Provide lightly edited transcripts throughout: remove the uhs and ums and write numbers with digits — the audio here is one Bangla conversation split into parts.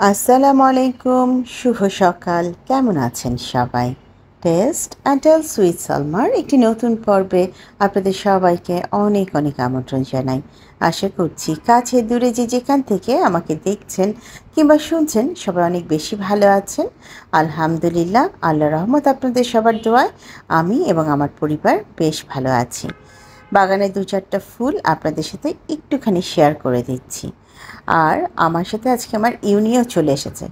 আসসালামু আলাইকুম, শুভ সকাল। কেমন আছেন সবাই? টেস্ট অ্যান্ড টেল সুইট সালমার একটি নতুন পর্বে আপনাদের সবাইকে অনেক অনেক আমন্ত্রণ জানাই। আশা করছি কাছে দূরে যে যেখান থেকে আমাকে দেখছেন কিংবা শুনছেন সবাই অনেক বেশি ভালো আছেন। আলহামদুলিল্লাহ, আল্লাহর রহমত আপনাদের সবার দোয়ায় আমি এবং আমার পরিবার বেশ ভালো আছি। বাগানে দু চারটা ফুল আপনাদের সাথে একটুখানি শেয়ার করে দিচ্ছি। আর আমার সাথে আজকে আমার ইউনিও চলে এসেছে।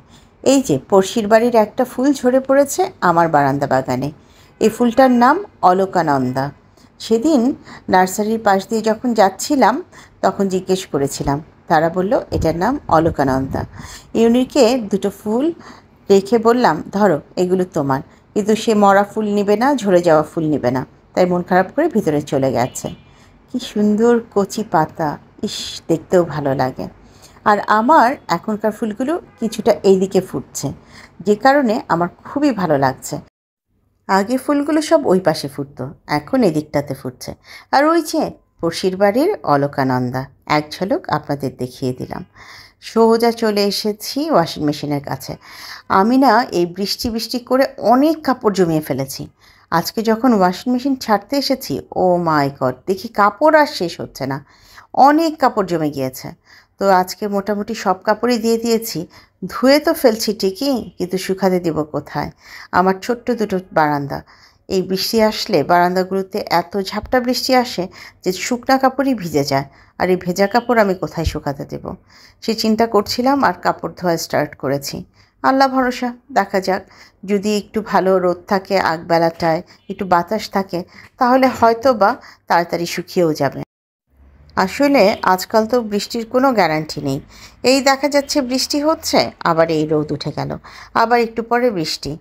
এই যে পড়শির বাড়ির একটা ফুল ঝরে পড়েছে আমার বারান্দা বাগানে। এই ফুলটার নাম অলকানন্দা। সেদিন নার্সারির পাশ দিয়ে যখন যাচ্ছিলাম তখন জিজ্ঞেস করেছিলাম, তারা বলল এটার নাম অলকানন্দা। ইউনিকে দুটো ফুল রেখে বললাম, ধরো এগুলো তোমার। কিন্তু সে মরা ফুল নেবে না, ঝরে যাওয়া ফুল নেবে না, তাই মন খারাপ করে ভিতরে চলে গেছে। কি সুন্দর কচি পাতা, ইস, দেখতেও ভালো লাগে। আর আমার এখনকার ফুলগুলো কিছুটা এইদিকে ফুটছে, যে কারণে আমার খুবই ভালো লাগছে। আগে ফুলগুলো সব ওই পাশে ফুটতো, এখন এদিকটাতে ফুটছে। আর ওই যে পড়শির বাড়ির অলকানন্দা, এক ঝলক আপনাদের দেখিয়ে দিলাম। সোজা চলে এসেছি ওয়াশিং মেশিনের কাছে। আমি না এই বৃষ্টি বৃষ্টি করে অনেক কাপড় জমিয়ে ফেলেছি। আজকে যখন ওয়াশিং মেশিন ছাড়তে এসেছি, ও মাই গড, দেখি কাপড় আর শেষ হচ্ছে না, অনেক কাপড় জমে গিয়েছে। তো আজকে মোটামুটি সব কাপড়ই দিয়ে দিয়েছি। ধুয়ে তো ফেলছি ঠিকই, কিন্তু শুকাতে দেব কোথায়? আমার ছোট্ট দুটো বারান্দা, এই বৃষ্টি আসলে বারান্দাগুলোতে এত ঝাপটা বৃষ্টি আসে যে শুকনা কাপড়ই ভিজে যায়। আর এই ভেজা কাপড় আমি কোথায় শুকাতে দেব, সে চিন্তা করছিলাম আর কাপড় ধোয়া স্টার্ট করেছি। আল্লাহ ভরসা, দেখা যাক। যদি একটু ভালো রোদ থাকে, আগবেলাটায় একটু বাতাস থাকে, তাহলে হয়তো বা তাড়াতাড়ি শুকিয়েও যাবে। আসলে আজকাল তো বৃষ্টির কোনো গ্যারান্টি নেই। এই দেখা যাচ্ছে বৃষ্টি হচ্ছে, আবার এই রোদ উঠে গেল, আবার একটু পরে বৃষ্টি।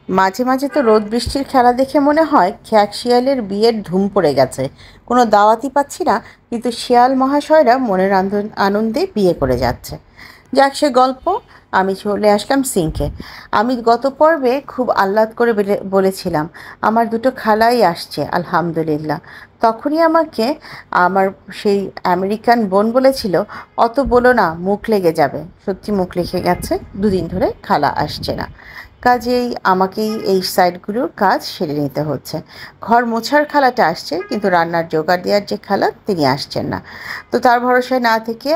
মাঝে মাঝে তো রোদ বৃষ্টির খেলা দেখে মনে হয় খ্যাক শিয়ালের বিয়ের ধুম পড়ে গেছে। কোনো দাওয়াতই পাচ্ছি না, কিন্তু শিয়াল মহাশয়রা মনের আনন্দে বিয়ে করে যাচ্ছে। যাক সে গল্প। আমি চলে আসলাম সিঙ্কে। আমি গত পর্বে খুব আহ্লাদ করে বলেছিলাম আমার দুটো খালাই আসছে, আলহামদুলিল্লাহ। তখনই আমাকে আমার সেই আমেরিকান বোন বলেছিল, অত বলো না, মুখ লেগে যাবে। সত্যি মুখ লেগে গেছে, দুদিন ধরে খালা আসছে না। কাজেই আমাকেই এই সাইডগুলোর কাজ সেরে নিতে হচ্ছে। ঘর মোছার খালাটা আসছে, কিন্তু রান্নার জোগাড় দেওয়ার যে খালা, তিনি আসছেন না। তো তার ভরসায় না থেকে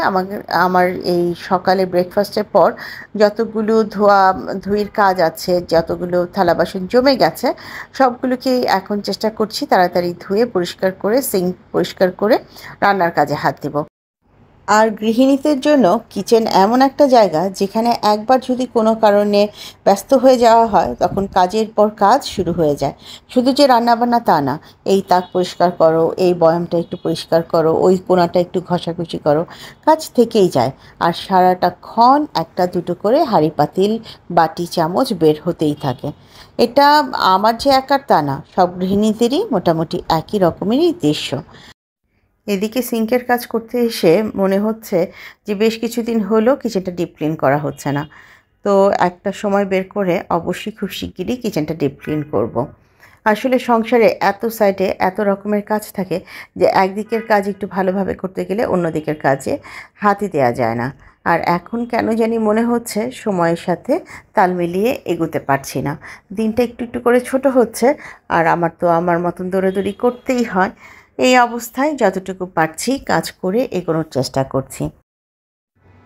আমার এই সকালে ব্রেকফাস্টের পর যতগুলো ধুইয়ের কাজ আছে, যতগুলো থালা বাসন জমে গেছে, সবগুলোকেই এখন চেষ্টা করছি তাড়াতাড়ি ধুয়ে পরিষ্কার করে, সিঙ্ক পরিষ্কার করে রান্নার কাজে হাত দেব। আর গৃহিণীদের জন্য কিচেন এমন একটা জায়গা যেখানে একবার যদি কোনো কারণে ব্যস্ত হয়ে যাওয়া হয়, তখন কাজের পর কাজ শুরু হয়ে যায়। শুধু যে রান্নাবান্না তা না, এই তাক পরিষ্কার করো, এই বয়ামটা একটু পরিষ্কার করো, ওই কোণাটা একটু ঘষাঘষি করো, কাজ থেকেই যায়। আর সারাটাক্ষণ একটা দুটো করে হাঁড়ি পাতিল, বাটি চামচ বের হতেই থাকে। এটা আমার যে একার তা না, সব গৃহিণীদেরই মোটামুটি একই রকমেরই দৃশ্য। এদিকে সিঙ্কের কাজ করতে এসে মনে হচ্ছে যে বেশ কিছুদিন হলো কিচেনটা ডিপ ক্লিন করা হচ্ছে না। তো একটা সময় বের করে অবশ্যই খুব শিগগিরই কিচেনটা ডিপ ক্লিন করব। আসলে সংসারে এত সাইডে এত রকমের কাজ থাকে যে একদিকের কাজ একটু ভালোভাবে করতে গেলে অন্য দিকের কাজে হাতই দেওয়া যায় না। আর এখন কেন জানি মনে হচ্ছে সময়ের সাথে তাল মিলিয়ে এগোতে পারছি না। দিনটা একটু একটু করে ছোট হচ্ছে, আর আমার তো আমার মতন দৌড়াদৌড়ি করতেই হয়। এই অবস্থায় যতটুকু পারছি কাজ করে এগোনোর চেষ্টা করছি।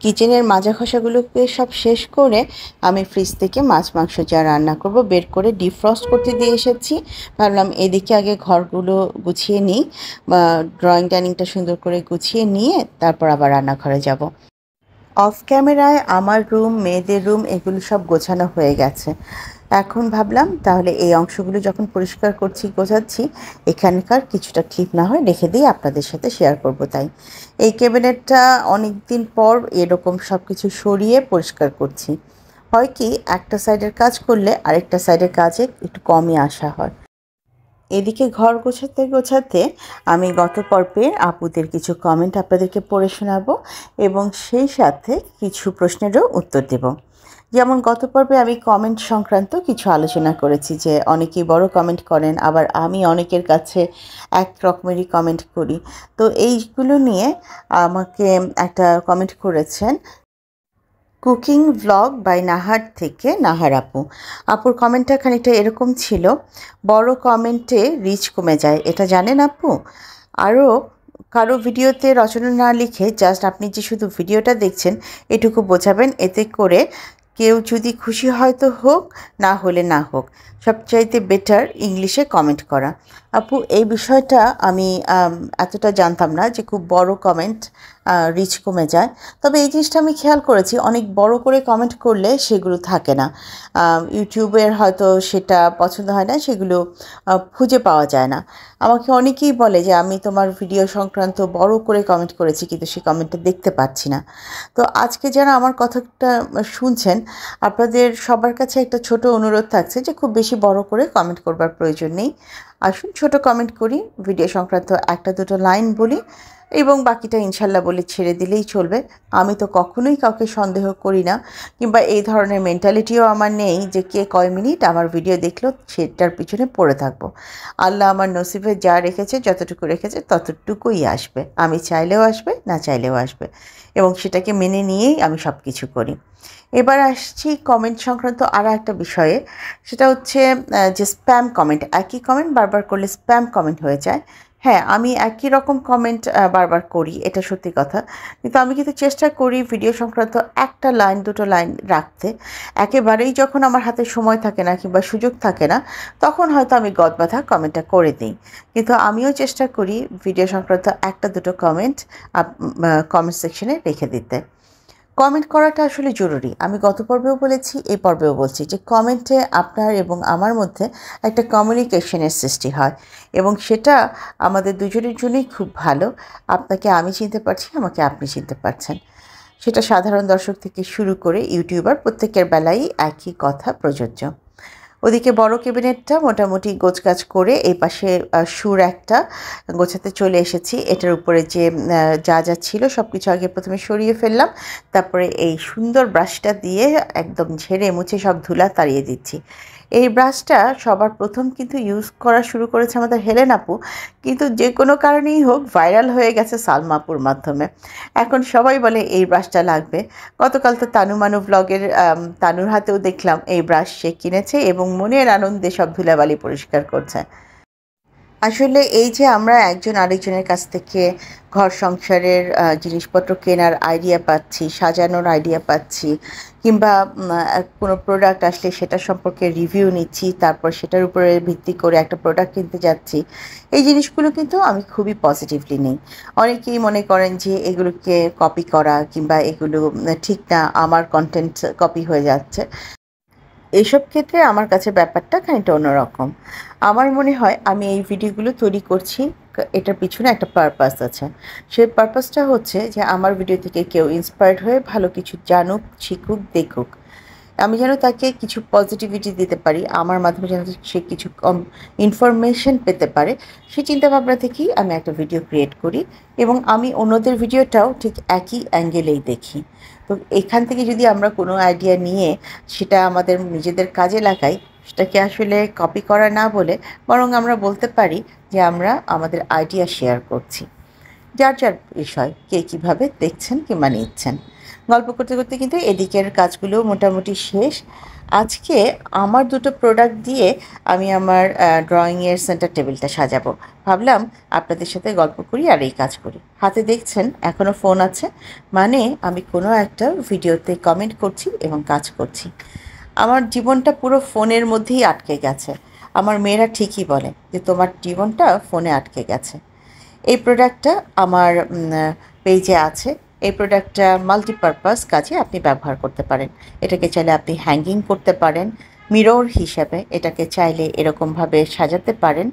কিচেনের মাজা খসাগুলোকে সব শেষ করে আমি ফ্রিজ থেকে মাছ মাংস যা রান্না করব বের করে ডিফ্রস্ট করতে দিয়ে এসেছি। ভাবলাম এদিকে আগে ঘরগুলো গুছিয়ে নিই, বা ড্রয়িং ডাইনিংটা সুন্দর করে গুছিয়ে নিয়ে তারপর আবার রান্নাঘরে যাব। অফ ক্যামেরায় আমার রুম, মেয়েদের রুম, এগুলো সব গোছানো হয়ে গেছে। এখন ভাবলাম তাহলে এই অংশগুলো যখন পরিষ্কার করছি, গোছাচ্ছি, এখানকার কিছুটা ঠিক না হয় রেখে দিয়ে আপনাদের সাথে শেয়ার করব। তাই এই ক্যাবিনেটটা অনেক দিন পর এরকম সব কিছু সরিয়ে পরিষ্কার করছি। হয় কি, একটা সাইডের কাজ করলে আরেকটা সাইডের কাজে একটু কমই আসা হয়। এদিকে ঘর গোছাতে গোছাতে আমি গত পর্বের আপুদের কিছু কমেন্ট আপনাদেরকে পড়ে শোনাবো এবং সেই সাথে কিছু প্রশ্নেরও উত্তর দেব। যেমন গত পর্বে আমি কমেন্ট সংক্রান্ত কিছু আলোচনা করেছি যে অনেকেই বড় কমেন্ট করেন, আবার আমি অনেকের কাছে এক রকমেরই কমেন্ট করি। তো এইগুলো নিয়ে আমাকে একটা কমেন্ট করেছেন কুকিং ভ্লগ বাই নাহার থেকে নাহার আপু। আপুর কমেন্টটা খানিকটা এরকম ছিল, বড় কমেন্টে রিচ কমে যায়, এটা জানেন আপু? আরও কারো ভিডিওতে রচনা না লিখে জাস্ট আপনি যে শুধু ভিডিওটা দেখছেন এটুকু বোঝাবেন, এতে করে কেউ যদি খুশি হয় তো হোক, না হলে না হোক। সবচাইতে বেটার ইংলিশে কমেন্ট করা। আপু এই বিষয়টা আমি এতটা জানতাম না যে খুব বড় কমেন্ট রিচ কমে যায়। তবে এই জিনিসটা আমি খেয়াল করেছি, অনেক বড় করে কমেন্ট করলে সেগুলো থাকে না, ইউটিউবের হয়তো সেটা পছন্দ হয় না, সেগুলো খুঁজে পাওয়া যায় না। আমাকে অনেকেই বলে যে আমি তোমার ভিডিও সংক্রান্ত বড় করে কমেন্ট করেছি কিন্তু সেই কমেন্টটা দেখতে পাচ্ছি না। তো আজকে যারা আমার কথাটা শুনছেন, আপনাদের সবার কাছে একটা ছোট অনুরোধ থাকছে যে খুব বেশি বড় করে কমেন্ট করবার প্রয়োজন নেই। আসুন ছোট কমেন্ট করি, ভিডিও সংক্রান্ত একটা দুটো লাইন বলি এবং বাকিটা ইনশাল্লাহ বলে ছেড়ে দিলেই চলবে। আমি তো কখনোই কাউকে সন্দেহ করি না, কিংবা এই ধরনের মেন্টালিটিও আমার নেই যে কে কয় মিনিট আমার ভিডিও দেখলো সেটার পিছনে পড়ে থাকবো। আল্লাহ আমার নসিবে যা রেখেছে, যতটুকু রেখেছে ততটুকুই আসবে, আমি চাইলেও আসবে, না চাইলেও আসবে, এবং সেটাকে মেনে নিয়েই আমি সব কিছু করি। এবার আসছি কমেন্ট সংক্রান্ত আরও একটা বিষয়ে, সেটা হচ্ছে যে স্প্যাম কমেন্ট, একই কমেন্ট বারবার করলে স্প্যাম কমেন্ট হয়ে যায়। হ্যাঁ, আমি একই রকম কমেন্ট বারবার করি, এটা সত্যি কথা, কিন্তু আমি কিন্তু চেষ্টা করি ভিডিও সংক্রান্ত একটা লাইন দুটো লাইন রাখতে। একেবারেই যখন আমার হাতে সময় থাকে না কিংবা সুযোগ থাকে না, তখন হয়তো আমি গদবাঁধা কমেন্টটা করে দিই, কিন্তু আমিও চেষ্টা করি ভিডিও সংক্রান্ত একটা দুটো কমেন্ট কমেন্ট সেকশনে রেখে দিতে। কমেন্ট করাটা আসলে জরুরি। আমি গত পর্বেও বলেছি, এই পর্বেও বলছি যে কমেন্টে আপনার এবং আমার মধ্যে একটা কমিউনিকেশনের সৃষ্টি হয় এবং সেটা আমাদের দুজনের জন্যই খুব ভালো। আপনাকে আমি চিনতে পারছি, আমাকে আপনি চিনতে পারছেন। সেটা সাধারণ দর্শক থেকে শুরু করে ইউটিউবার প্রত্যেকের বেলায় একই কথা প্রযোজ্য। ওদিকে বড় ক্যাবিনেটটা মোটামুটি গোছগাছ করে এই পাশে সুর একটা গোছাতে চলে এসেছি। এটার উপরে যে যা যা ছিল সব কিছু আগে প্রথমে সরিয়ে ফেললাম, তারপরে এই সুন্দর ব্রাশটা দিয়ে একদম ঝেড়ে মুছে সব ধুলা তাড়িয়ে দিচ্ছি। এই ব্রাশটা সবার প্রথম কিন্তু ইউজ করা শুরু করেছে আমাদের হেলেন আপু, কিন্তু যে কোনো কারণেই হোক ভাইরাল হয়ে গেছে সালমা আপুর মাধ্যমে। এখন সবাই বলে এই ব্রাশটা লাগবে। গতকাল তো তানু মানু ব্লগের তানুর হাতেও দেখলাম এই ব্রাশ সে কিনেছে এবং মনের আনন্দে সব ধুলাবালি পরিষ্কার করছে। আসলে এই যে আমরা একজন আরেকজনের কাছ থেকে ঘর সংসারের জিনিসপত্র কেনার আইডিয়া পাচ্ছি, সাজানোর আইডিয়া পাচ্ছি, কিংবা কোনো প্রোডাক্ট আসলে সেটা সম্পর্কে রিভিউ নিচ্ছি, তারপর সেটার উপরে ভিত্তি করে একটা প্রোডাক্ট কিনতে যাচ্ছি, এই জিনিসগুলো কিন্তু আমি খুবই পজিটিভলি নিই। অনেকেই মনে করেন যে এগুলোকে কপি করা কিংবা এগুলো ঠিক না, আমার কন্টেন্ট কপি হয়ে যাচ্ছে। এইসব ক্ষেত্রে আমার কাছে ব্যাপারটা খানিকটা অন্যরকম। আমার মনে হয় আমি এই ভিডিওগুলো তৈরি করছি, এটার পিছনে একটা পারপাস আছে। সেই পারপাসটা হচ্ছে যে আমার ভিডিও থেকে কেউ ইন্সপায়ার্ড হয়ে ভালো কিছু জানুক, শিখুক, দেখুক। আমি যেন তাকে কিছু পজিটিভিটি দিতে পারি, আমার মাধ্যমে যেন সে কিছু ইনফরমেশন পেতে পারে, সেই চিন্তাভাবনা থেকেই আমি একটা ভিডিও ক্রিয়েট করি এবং আমি অন্যদের ভিডিওটাও ঠিক একই অ্যাঙ্গেলেই দেখি। তো এখান থেকে যদি আমরা কোনো আইডিয়া নিয়ে সেটা আমাদের নিজেদের কাজে লাগাই, সেটাকে আসলে কপি করা না বলে বরং আমরা বলতে পারি যে আমরা আমাদের আইডিয়া শেয়ার করছি। যার যার বিষয়, কে কীভাবে দেখছেন কিংবা নিচ্ছেন। গল্প করতে করতে কিন্তু এদিকের কাজগুলো মোটামুটি শেষ। আজকে আমার দুটো প্রোডাক্ট দিয়ে আমি আমার ড্রয়িংয়ের সেন্টার টেবিলটা সাজাবো। ভাবলাম আপনাদের সাথে গল্প করি আর এই কাজ করি। হাতে দেখছেন এখনও ফোন আছে, মানে আমি কোনো একটা ভিডিওতে কমেন্ট করছি এবং কাজ করছি। আমার জীবনটা পুরো ফোনের মধ্যেই আটকে গেছে। আমার মেয়েরা ঠিকই বলে যে তোমার জীবনটা ফোনে আটকে গেছে। এই প্রোডাক্টটা আমার পেজে আছে। এই প্রোডাক্টটা মাল্টিপারপাস কাজে আপনি ব্যবহার করতে পারেন। এটাকে চাইলে আপনি হ্যাঙ্গিং করতে পারেন, মিরর হিসাবে এটাকে চাইলে এরকমভাবে সাজাতে পারেন।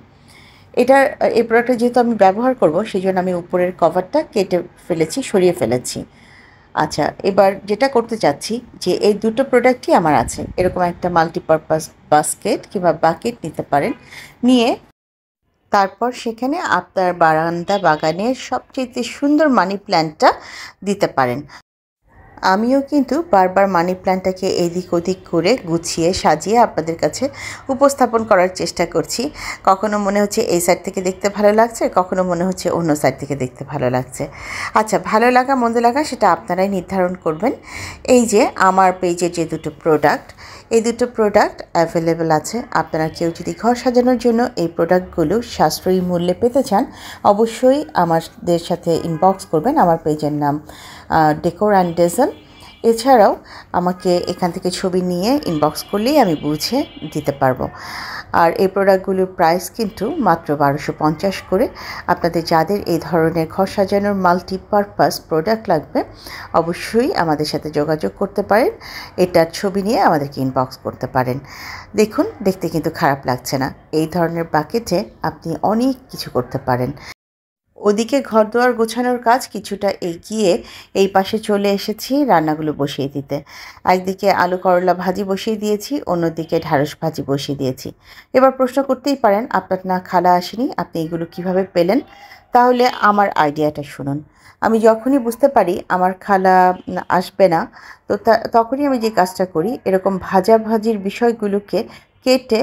এই প্রোডাক্টটা যেহেতু আমি ব্যবহার করব, সেই জন্য আমি উপরের কভারটা কেটে ফেলেছি, সরিয়ে ফেলেছি। আচ্ছা, এবার যেটা করতে চাচ্ছি যে এই দুটো প্রোডাক্টই আমার আছে, এরকম একটা মাল্টিপারপাস বাস্কেট কিংবা বাকেট নিতে পারেন। নিয়ে তারপর সেখানে আপনার বারান্দা বাগানের সবচেয়ে সুন্দর মানি প্ল্যান্টটা দিতে পারেন। আমিও কিন্তু বারবার মানি প্ল্যান্টটাকে এদিক ওদিক করে গুছিয়ে সাজিয়ে আপনাদের কাছে উপস্থাপন করার চেষ্টা করছি। কখনো মনে হচ্ছে এই সাইড থেকে দেখতে ভালো লাগছে, কখনো মনে হচ্ছে অন্য সাইড থেকে দেখতে ভালো লাগছে। আচ্ছা, ভালো লাগা মন্দ লাগা সেটা আপনারাই নির্ধারণ করবেন। এই যে আমার পেজে যে দুটো প্রোডাক্ট, এই দুটো প্রোডাক্ট অ্যাভেলেবেল আছে। আপনারা কেউ যদি ঘর সাজানোর জন্য এই প্রোডাক্টগুলো সাশ্রয়ী মূল্যে পেতে চান, অবশ্যই আমাদের সাথে ইনবক্স করবেন। আমার পেজের নাম ডেকোর অ্যান্ড ডেজাল। এছাড়াও আমাকে এখান থেকে ছবি নিয়ে ইনবক্স করলেই আমি বুঝে দিতে পারবো। আর এই প্রোডাক্টগুলোর প্রাইস কিন্তু মাত্র 1250 করে। আপনাদের যাদের এই ধরনের ঘর সাজানোর মাল্টিপারপাস প্রোডাক্ট লাগবে, অবশ্যই আমাদের সাথে যোগাযোগ করতে পারেন। এটার ছবি নিয়ে আমাদেরকে ইনবক্স করতে পারেন। দেখুন, দেখতে কিন্তু খারাপ লাগছে না। এই ধরনের বাকেটে আপনি অনেক কিছু করতে পারেন। ওদিকে ঘরদোয়ার গোছানোর কাজ কিছুটা এগিয়ে এই পাশে চলে এসেছি রান্নাগুলো বসিয়ে দিতে। একদিকে আলু করলা ভাজি বসিয়ে দিয়েছি, অন্যদিকে ঢ্যাঁড়স ভাজি বসিয়ে দিয়েছি। এবার প্রশ্ন করতেই পারেন, আপনার না খালা আসেনি, আপনি এগুলো কিভাবে পেলেন? তাহলে আমার আইডিয়াটা শুনুন। আমি যখনই বুঝতে পারি আমার খালা আসবে না, তো তখনই আমি যে কাজটা করি, এরকম ভাজাভাজির বিষয়গুলোকে কেটে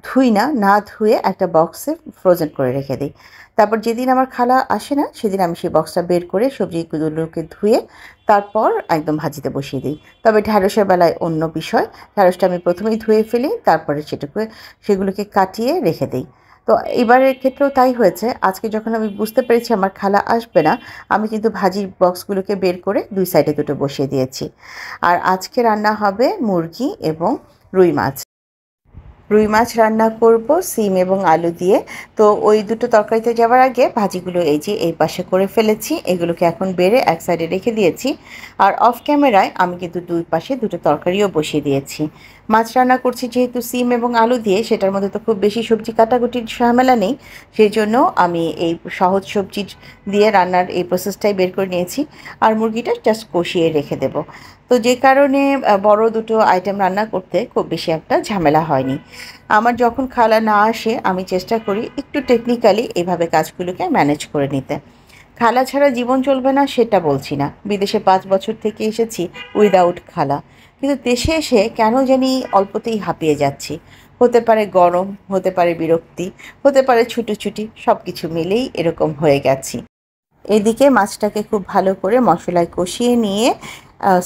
ধুই না, না ধুয়ে একটা বক্সে ফ্রোজেন করে রেখে দিই। তারপর যেদিন আমার খালা আসে না, সেদিন আমি সেই বক্সটা বের করে সবজিগুলোকে ধুয়ে তারপর একদম ভাজিতে বসিয়ে দিই। তবে ঢ্যাঁড়সের বেলায় অন্য বিষয়। ঢ্যাঁড়সটা আমি প্রথমেই ধুয়ে ফেলি, তারপরে সেগুলোকে কাটিয়ে রেখে দিই। তো এবারের ক্ষেত্রেও তাই হয়েছে। আজকে যখন আমি বুঝতে পেরেছি আমার খালা আসবে না, আমি কিন্তু ভাজির বক্সগুলোকে বের করে দুই সাইডে দুটো বসিয়ে দিয়েছি। আর আজকে রান্না হবে মুরগি এবং রুই মাছ। রুই মাছ রান্না করব সিম এবং আলু দিয়ে। তো ওই দুটো তরকারিতে যাওয়ার আগে ভাজিগুলো এই যে এই পাশে করে ফেলেছি। এগুলোকে এখন বেড়ে এক সাইডে রেখে দিয়েছি। আর অফ ক্যামেরায় আমি কিন্তু দুই পাশে দুটো তরকারিও বসিয়ে দিয়েছি। মাছ রান্না করছি যেহেতু সিম এবং আলু দিয়ে, সেটার মধ্যে তো খুব বেশি সবজি কাটাকুটির ঝামেলা নেই। সেই জন্য আমি এই সহজ সবজি দিয়ে রান্নার এই প্রসেসটাই বের করে নিয়েছি। আর মুরগিটা জাস্ট কষিয়ে রেখে দেব। তো যে কারণে বড় দুটো আইটেম রান্না করতে খুব বেশি একটা ঝামেলা হয়নি। আমার যখন খালা না আসে, আমি চেষ্টা করি একটু টেকনিক্যালি এভাবে কাজগুলোকে ম্যানেজ করে নিতে। খালা ছাড়া জীবন চলবে না সেটা বলছি না। বিদেশে 5 বছর থেকে এসেছি উইদাউট খালা। কিন্তু দেশে এসে কেন জানি অল্পতেই হাঁপিয়ে যাচ্ছি। হতে পারে গরম, হতে পারে বিরক্তি, হতে পারে ছুটোছুটি, সব কিছু মিলেই এরকম হয়ে গেছি। এদিকে মাছটাকে খুব ভালো করে মশলায় কষিয়ে নিয়ে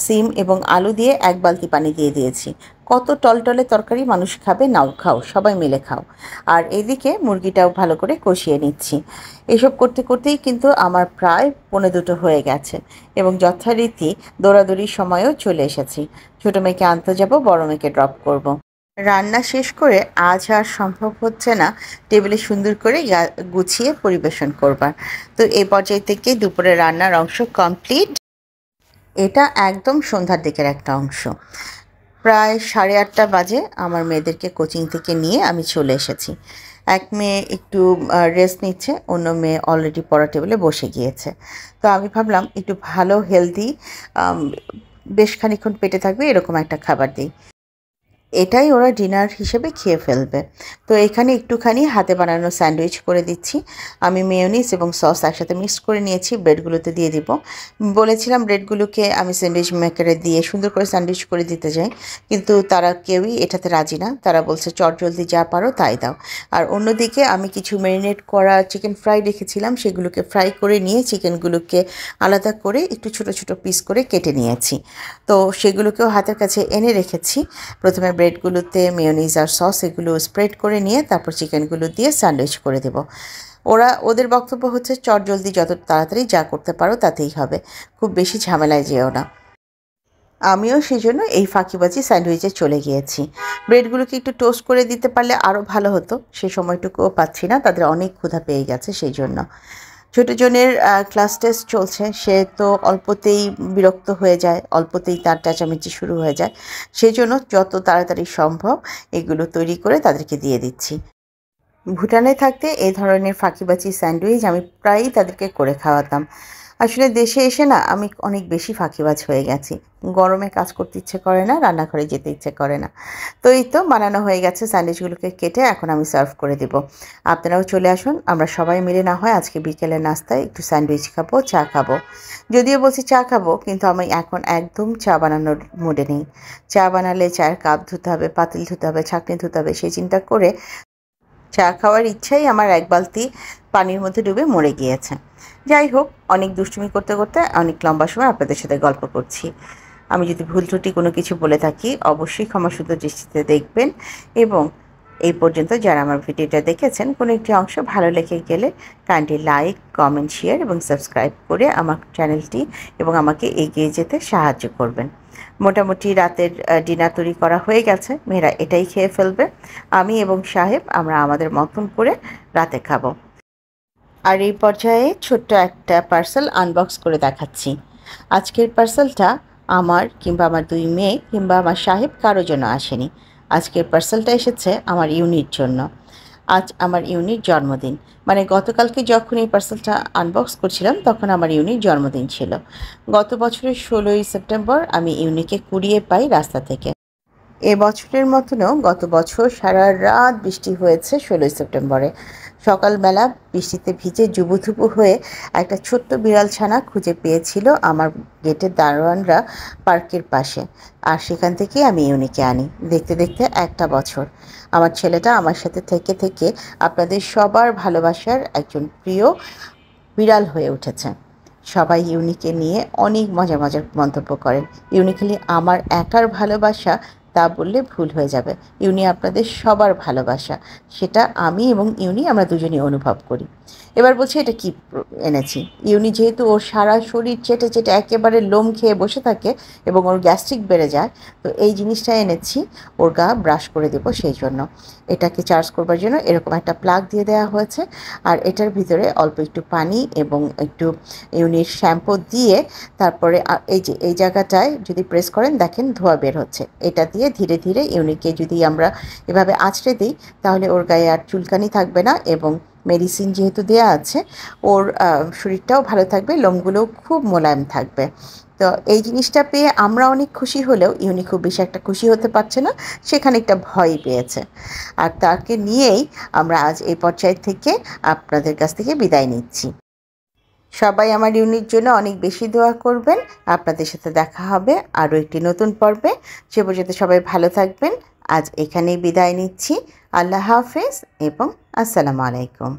সিম এবং আলু দিয়ে 1 বালতি পানি দিয়ে দিয়েছি। কত টলটলে তরকারি মানুষ খাবে? নাও খাও, সবাই মিলে খাও। আর এদিকে মুরগিটাও ভালো করে কষিয়ে নিচ্ছি। এসব করতে করতেই কিন্তু আমার প্রায় 1:45 হয়ে গেছে এবং যথারীতি দৌড়াদৌড়ির সময়ও চলে এসেছি। ছোটো মেয়েকে আনতে যাব, বড় মেয়েকে ড্রপ করব। রান্না শেষ করে আজ আর সম্ভব হচ্ছে না টেবিলে সুন্দর করে গুছিয়ে পরিবেশন করবার। তো এই পর্যায় থেকে দুপুরে রান্নার অংশ কমপ্লিট। এটা একদম সন্ধ্যার দিকের একটা অংশ। প্রায় 8:30 বাজে আমার মেয়েদেরকে কোচিং থেকে নিয়ে আমি চলে এসেছি। এক মেয়ে একটু রেস্ট নিচ্ছে, অন্য মেয়ে অলরেডি পড়া টেবিলে বসে গিয়েছে। তো আমি ভাবলাম একটু ভালো হেলদি, বেশ খানিকক্ষণ পেটে থাকবে এরকম একটা খাবার দিই। এটাই ওরা ডিনার হিসেবে খেয়ে ফেলবে। তো এখানে একটুখানি হাতে বানানো স্যান্ডউইচ করে দিচ্ছি। আমি মেয়োনিজ এবং সস একসাথে মিক্স করে নিয়েছি, ব্রেডগুলোতে দিয়ে দিব। বলেছিলাম ব্রেডগুলোকে আমি স্যান্ডউইচ মেকারে দিয়ে সুন্দর করে স্যান্ডউইচ করে দিতে যাই, কিন্তু তারা কেউই এটাতে রাজি না। তারা বলছে চটজলদি যা পারো তাই দাও। আর অন্যদিকে আমি কিছু ম্যারিনেট করা চিকেন ফ্রাই রেখেছিলাম, সেগুলোকে ফ্রাই করে নিয়ে চিকেনগুলোকে আলাদা করে একটু ছোট ছোট পিস করে কেটে নিয়েছি। তো সেগুলোকেও হাতের কাছে এনে রেখেছি। প্রথমে ব্রেডগুলোতে মেয়োনিজ আর সস এগুলো স্প্রেড করে নিয়ে তারপর চিকেনগুলো দিয়ে স্যান্ডউইচ করে দেব। ওদের বক্তব্য হচ্ছে চটজলদি যত তাড়াতাড়ি যা করতে পারো তাতেই হবে, খুব বেশি ঝামেলায় যেও না। আমিও সেই জন্য এই ফাঁকিবাজি স্যান্ডউইচে চলে গিয়েছি। ব্রেডগুলোকে একটু টোস্ট করে দিতে পারলে আরও ভালো হতো, সেই সময়টুকুও পাচ্ছি না। তাদের অনেক ক্ষুধা পেয়ে গেছে সেই জন্য। ছোটো জনের ক্লাস টেস্ট চলছে, সে তো অল্পতেই বিরক্ত হয়ে যায়, অল্পতেই তার চেঁচামেচি শুরু হয়ে যায়। সেই জন্য যত তাড়াতাড়ি সম্ভব এগুলো তৈরি করে তাদেরকে দিয়ে দিচ্ছি। ভুটানে থাকতে এই ধরনের ফাঁকিবাজি স্যান্ডউইচ আমি প্রায়ই তাদেরকে করে খাওয়াতাম। আসলে দেশে এসে না আমি অনেক বেশি ফাঁকিবাজ হয়ে গেছি। গরমে কাজ করতে ইচ্ছে করে না, রান্নাঘরে যেতে ইচ্ছে করে না। তো এই তো বানানো হয়ে গেছে, স্যান্ডউইচগুলোকে কেটে এখন আমি সার্ভ করে দিব। আপনারাও চলে আসুন, আমরা সবাই মিলে না হয় আজকে বিকেলের নাস্তায় একটু স্যান্ডউইচ খাবো, চা খাবো। যদিও বলছি চা খাবো, কিন্তু আমি এখন একদম চা বানানোর মুডে নেই। চা বানালে চায়ের কাপ ধুতে হবে, পাতিল ধুতে হবে, ছাঁকনি ধুতে হবে, সেই চিন্তা করে চা খাওয়ার ইচ্ছাই আমার এক বালতি পানির মধ্যে ডুবে মরে গিয়েছে। যাই হোক, অনেক দুষ্টুমি করতে করতে অনেক লম্বা সময় আপনাদের সাথে গল্প করছি। আমি যদি ভুল ত্রুটি কোনো কিছু বলে থাকি অবশ্যই ক্ষমাসুন্দর দৃষ্টিতে দেখবেন। এবং এই পর্যন্ত যারা আমার ভিডিওটা দেখেছেন, কোনো একটি অংশ ভালো লেগে গেলে কাইন্ডলি লাইক, কমেন্ট, শেয়ার এবং সাবস্ক্রাইব করে আমার চ্যানেলটি এবং আমাকে এগিয়ে যেতে সাহায্য করবেন। মোটামুটি রাতের ডিনার তৈরি করা হয়ে গেছে, মেয়েরা এটাই খেয়ে ফেলবে। আমি এবং সাহেব আমরা আমাদের মতন করে রাতে খাবো। আর এই পর্যায়ে ছোট্ট একটা পার্সেল আনবক্স করে দেখাচ্ছি। আজকের পার্সেলটা আমার কিংবা আমার 2 মেয়ে কিংবা আমার সাহেব কারো জন্য আসেনি। আজকের পার্সেলটা এসেছে আমার ইউনির জন্য। আজ আমার ইউনির জন্মদিন। মানে গতকালকে যখন এই পার্সেলটা আনবক্স করছিলাম তখন আমার ইউনির জন্মদিন ছিল। গত বছরের 16ই সেপ্টেম্বর আমি ইউনিকে কুড়িয়ে পাই রাস্তা থেকে। এ বছরের মতনও গত বছর সারা রাত বৃষ্টি হয়েছে 16ই সেপ্টেম্বরে। সকালবেলা বৃষ্টিতে ভিজে জুবুথুবু হয়ে একটা ছোট্ট বিড়াল ছানা খুঁজে পেয়েছিল আমার গেটের দারোয়ানরা পার্কের পাশে। আর সেখান থেকেই আমি ইউনিকে আনি। দেখতে দেখতে একটা বছর আমার ছেলেটা আমার সাথে থেকে থেকে আপনাদের সবার ভালোবাসার একজন প্রিয় বিড়াল হয়ে উঠেছে। সবাই ইউনিকে নিয়ে অনেক মজার মন্তব্য করেন। ইউনি খালি আমার একার ভালোবাসা তা বললে ভুল হয়ে যাবে। ইউনি আপনাদের সবার ভালোবাসা, সেটা আমি এবং ইউনি আমরা দুজনেই অনুভব করি। এবার বলছি এটা কি এনেছি। ইউনি যেহেতু ওর সারা শরীর চেটে চেটে একেবারে লোম খেয়ে বসে থাকে এবং ওর গ্যাস্ট্রিক বেড়ে যায়, তো এই জিনিসটা এনেছি ওর গা ব্রাশ করে দেবো সেই জন্য। এটাকে চার্জ করবার জন্য এরকম একটা প্লাগ দিয়ে দেওয়া হয়েছে। আর এটার ভিতরে অল্প একটু পানি এবং একটু ইউনির শ্যাম্পু দিয়ে তারপরে এই যে এই জায়গাটায় যদি প্রেস করেন দেখেন ধোঁয়া বের হচ্ছে। এটা দিয়ে ধীরে ধীরে ইউনিকে যদি আমরা এভাবে আঁচড়ে দিই তাহলে ওর গায়ে আর চুলকানি থাকবে না এবং মেডিসিন যেহেতু দেওয়া আছে ওর শরীরটাও ভালো থাকবে, লোমগুলোও খুব মোলায়েম থাকবে। তো এই জিনিসটা পেয়ে আমরা অনেক খুশি হলেও ইউনি খুব বেশি একটা খুশি হতে পারছে না, সেখানে একটা ভয় পেয়েছে। আর তাকে নিয়েই আমরা আজ এই পর্যায় থেকে আপনাদের কাছ থেকে বিদায় নিচ্ছি। সবাই আমার ইউনির জন্য অনেক বেশি দোয়া করবেন। আপনাদের সাথে দেখা হবে আরও একটি নতুন পর্বে। সে পর্যন্ত সবাই ভালো থাকবেন। আজ এখানেই বিদায় নিচ্ছি। আল্লাহ হাফেজ এবং আসসালামু আলাইকুম।